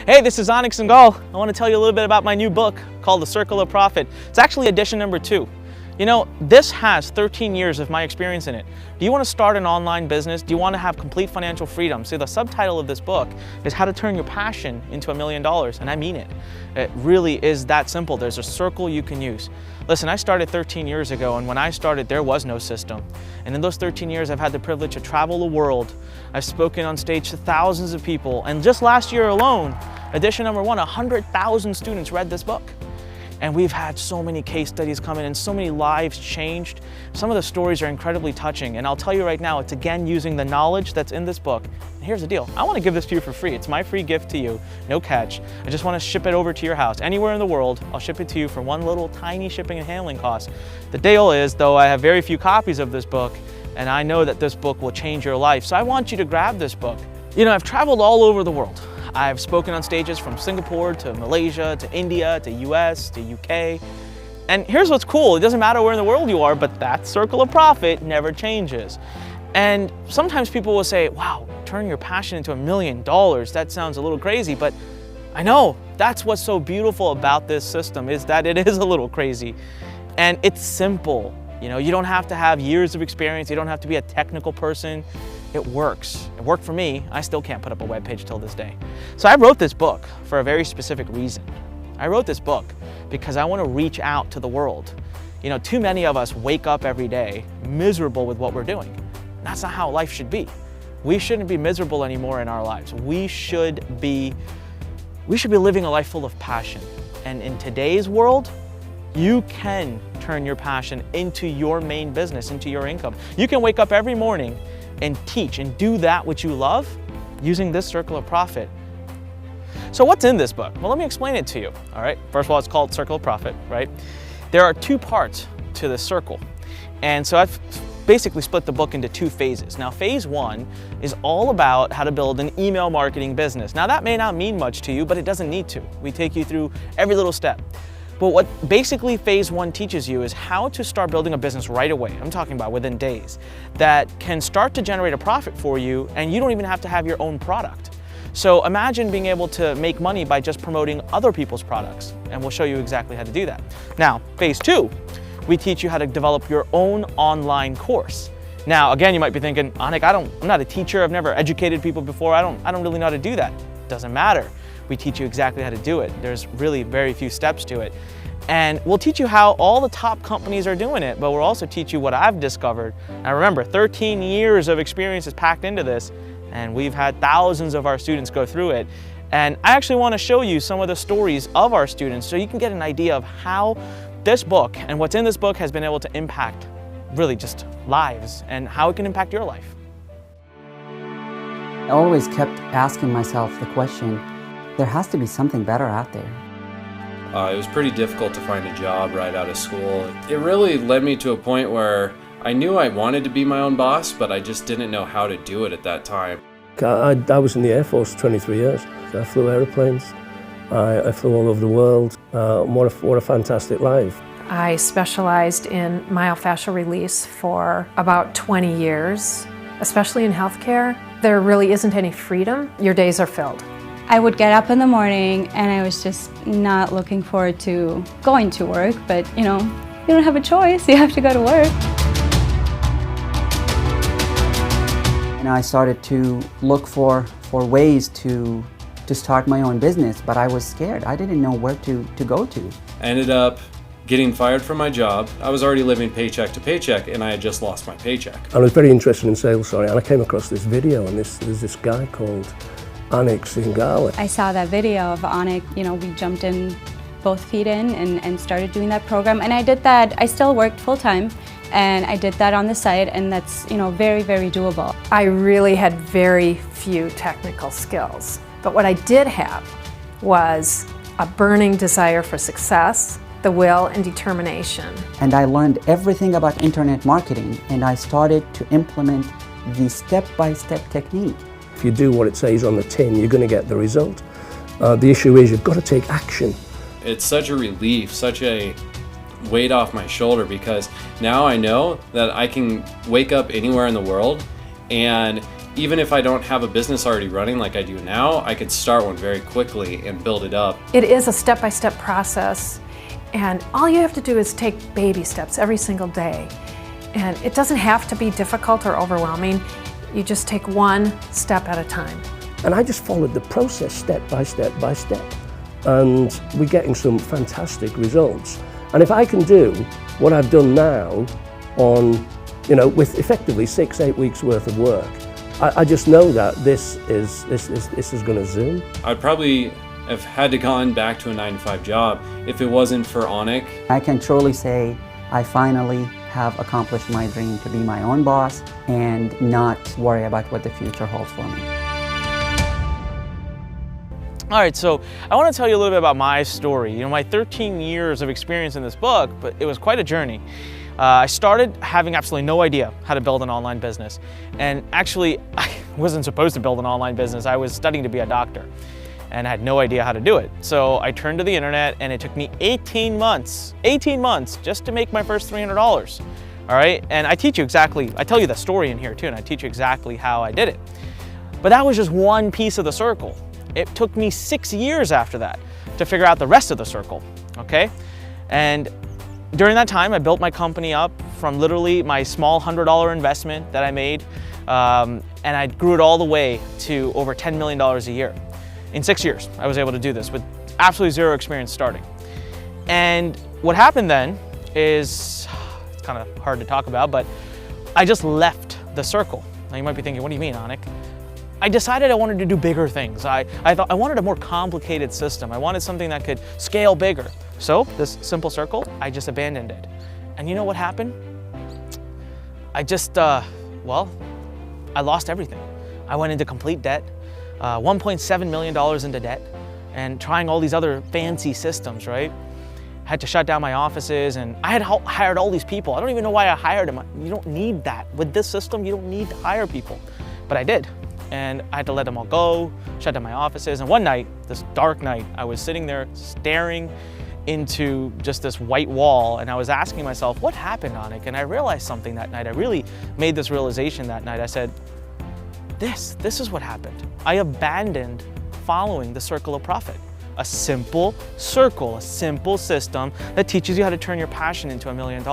Hey, this is Anik Singal. I want to tell you a little bit about my new book called The Circle of Profit. It's actually edition number 2. You know, this has 13 years of my experience in it. Do you want to start an online business? Do you want to have complete financial freedom? See, the subtitle of this book is How to Turn Your Passion into $1 million, and I mean it. It really is that simple. There's a circle you can use. Listen, I started 13 years ago, and when I started, there was no system. And in those 13 years, I've had the privilege to travel the world. I've spoken on stage to thousands of people, and just last year alone, edition number 1, 100,000 students read this book. And we've had so many case studies come in and so many lives changed. Some of the stories are incredibly touching, and I'll tell you right now, it's again using the knowledge that's in this book. And here's the deal, I want to give this to you for free. It's my free gift to you, no catch. I just want to ship it over to your house. Anywhere in the world, I'll ship it to you for one little tiny shipping and handling cost. The deal is, though, I have very few copies of this book, and I know that this book will change your life. So I want you to grab this book. You know, I've traveled all over the world. I've spoken on stages from Singapore to Malaysia to India to US to UK. And here's what's cool, it doesn't matter where in the world you are, but that circle of profit never changes. And sometimes people will say, wow, turn your passion into $1 million. That sounds a little crazy, but I know that's what's so beautiful about this system is that it is a little crazy. And it's simple. You know, you don't have to have years of experience. You don't have to be a technical person. It works. It worked for me. I still can't put up a web page till this day. So I wrote this book for a very specific reason. I wrote this book because I want to reach out to the world. You know, too many of us wake up every day miserable with what we're doing. That's not how life should be. We shouldn't be miserable anymore in our lives. We should be living a life full of passion. And in today's world, you can turn your passion into your main business, into your income. You can wake up every morning and teach and do that which you love using this circle of profit. So what's in this book? Well, let me explain it to you, all right? First of all, it's called Circle of Profit, right? There are 2 parts to this circle. And so I've basically split the book into 2 phases. Now, phase 1 is all about how to build an email marketing business. Now, that may not mean much to you, but it doesn't need to. We take you through every little step. But what basically phase 1 teaches you is how to start building a business right away. I'm talking about within days that can start to generate a profit for you, and you don't even have to have your own product. So imagine being able to make money by just promoting other people's products, and we'll show you exactly how to do that. Now, phase 2, we teach you how to develop your own online course. Now, again, you might be thinking, Anik, I'm not a teacher. I've never educated people before. I don't really know how to do that. Doesn't matter. We teach you exactly how to do it. There's really very few steps to it. And we'll teach you how all the top companies are doing it, but we'll also teach you what I've discovered. Now remember, 13 years of experience is packed into this, and we've had thousands of our students go through it. And I actually want to show you some of the stories of our students so you can get an idea of how this book and what's in this book has been able to impact really just lives and how it can impact your life. I always kept asking myself the question, there has to be something better out there. It was pretty difficult to find a job right out of school. It really led me to a point where I knew I wanted to be my own boss, but I just didn't know how to do it at that time. I was in the Air Force 23 years. I flew aeroplanes. I flew all over the world. What a fantastic life. I specialized in myofascial release for about 20 years, especially in healthcare. There really isn't any freedom. Your days are filled. I would get up in the morning and I was just not looking forward to going to work, but you know, you don't have a choice, you have to go to work. And I started to look for ways to start my own business, but I was scared. I didn't know where to go to. I ended up getting fired from my job. I was already living paycheck to paycheck, and I had just lost my paycheck. I was very interested in sales, and I came across this video, and there's this guy called Anik Singal. I saw that video of Anik, you know, we jumped in, both feet in, and started doing that program. And I did that, I still worked full-time, and I did that on the side, and that's, you know, very, very doable. I really had very few technical skills, but what I did have was a burning desire for success, the will and determination. And I learned everything about internet marketing, and I started to implement the step-by-step technique. If you do what it says on the tin, you're going to get the result. The issue is you've got to take action. It's such a relief, such a weight off my shoulder, because now I know that I can wake up anywhere in the world and even if I don't have a business already running like I do now, I could start one very quickly and build it up. It is a step-by-step process, and all you have to do is take baby steps every single day. And it doesn't have to be difficult or overwhelming. You just take one step at a time. And I just followed the process step by step by step. And we're getting some fantastic results. And if I can do what I've done now on, with effectively 6-8 weeks worth of work, I just know that this is going to zoom. I'd probably have had to gone back to a 9-to-5 job if it wasn't for Anik. I can truly say I finally have accomplished my dream to be my own boss and not worry about what the future holds for me. All right, so I want to tell you a little bit about my story. My 13 years of experience in this book, but it was quite a journey. I started having absolutely no idea how to build an online business. And actually, I wasn't supposed to build an online business. I was studying to be a doctor and I had no idea how to do it. So I turned to the internet and it took me 18 months just to make my first $300. All right, and I tell you the story in here too, and I teach you exactly how I did it. But that was just one piece of the circle. It took me 6 years after that to figure out the rest of the circle, okay? And during that time, I built my company up from literally my small $100 investment that I made, and I grew it all the way to over $10 million a year. In 6 years, I was able to do this with absolutely zero experience starting. And what happened then is, it's kind of hard to talk about, but I just left the circle. Now you might be thinking, what do you mean, Anik? I decided I wanted to do bigger things. I thought I wanted a more complicated system. I wanted something that could scale bigger. So this simple circle, I just abandoned it. And you know what happened? I just, I lost everything. I went into complete debt, $1.7 million into debt, and trying all these other fancy systems, right? Had to shut down my offices, and I had hired all these people. I don't even know why I hired them. You don't need that. With this system, you don't need to hire people. But I did. And I had to let them all go, shut down my offices. And one night, this dark night, I was sitting there staring into just this white wall, and I was asking myself, what happened, Anik? And I realized something that night. I really made this realization that night. I said, this is what happened. I abandoned following the circle of profit. A simple circle, a simple system that teaches you how to turn your passion into $1 million.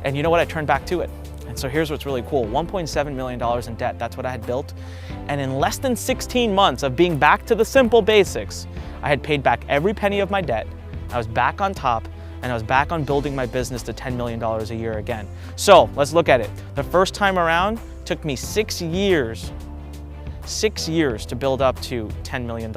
And you know what? I turned back to it. And so here's what's really cool, $1.7 million in debt, that's what I had built. And in less than 16 months of being back to the simple basics, I had paid back every penny of my debt, I was back on top, and I was back on building my business to $10 million a year again. So let's look at it. The first time around took me 6 years to build up to $10 million.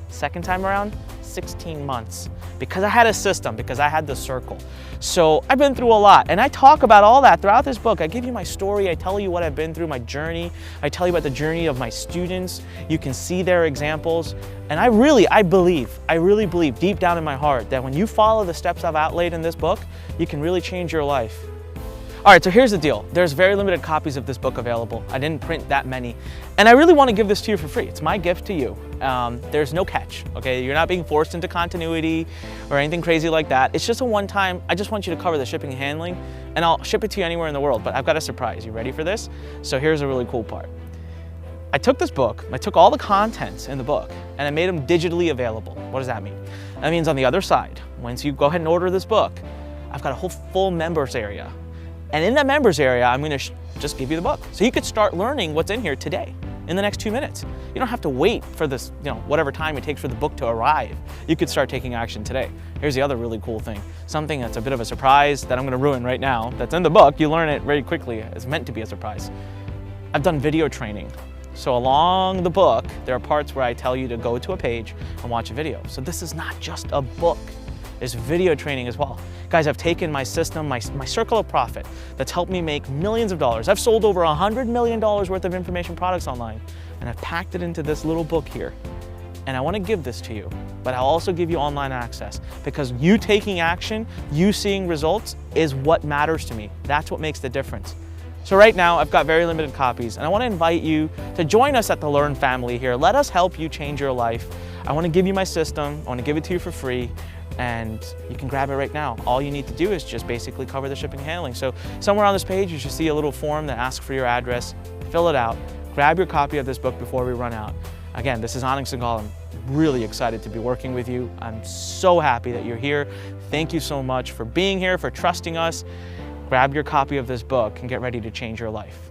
Second time around, 16 months, because I had a system, because I had the circle. So I've been through a lot, and I talk about all that throughout this book. I give you my story, I tell you what I've been through, my journey. I tell you about the journey of my students. You can see their examples. And I really believe deep down in my heart that when you follow the steps I've outlaid in this book, you can really change your life. All right, so here's the deal. There's very limited copies of this book available. I didn't print that many. And I really want to give this to you for free. It's my gift to you. There's no catch, okay? You're not being forced into continuity or anything crazy like that. It's just a one-time, I just want you to cover the shipping and handling, and I'll ship it to you anywhere in the world, but I've got a surprise. You ready for this? So here's a really cool part. I took this book, I took all the contents in the book, and I made them digitally available. What does that mean? That means on the other side, once you go ahead and order this book, I've got a whole full members area. And in that members area, I'm gonna just give you the book. So you could start learning what's in here today, in the next 2 minutes. You don't have to wait for this, whatever time it takes for the book to arrive. You could start taking action today. Here's the other really cool thing. Something that's a bit of a surprise that I'm gonna ruin right now, that's in the book. You learn it very quickly. It's meant to be a surprise. I've done video training. So along the book, there are parts where I tell you to go to a page and watch a video. So this is not just a book. There's video training as well. Guys, I've taken my system, my circle of profit that's helped me make millions of dollars. I've sold over $100 million worth of information products online, and I've packed it into this little book here. And I want to give this to you, but I'll also give you online access, because you taking action, you seeing results is what matters to me. That's what makes the difference. So right now, I've got very limited copies, and I want to invite you to join us at the Learn family here. Let us help you change your life. I want to give you my system. I want to give it to you for free, and you can grab it right now. All you need to do is just basically cover the shipping and handling. So somewhere on this page, you should see a little form that asks for your address. Fill it out. grab your copy of this book before we run out. Again, this is Anik Singal. I'm really excited to be working with you. I'm so happy that you're here. Thank you so much for being here, for trusting us. Grab your copy of this book and get ready to change your life.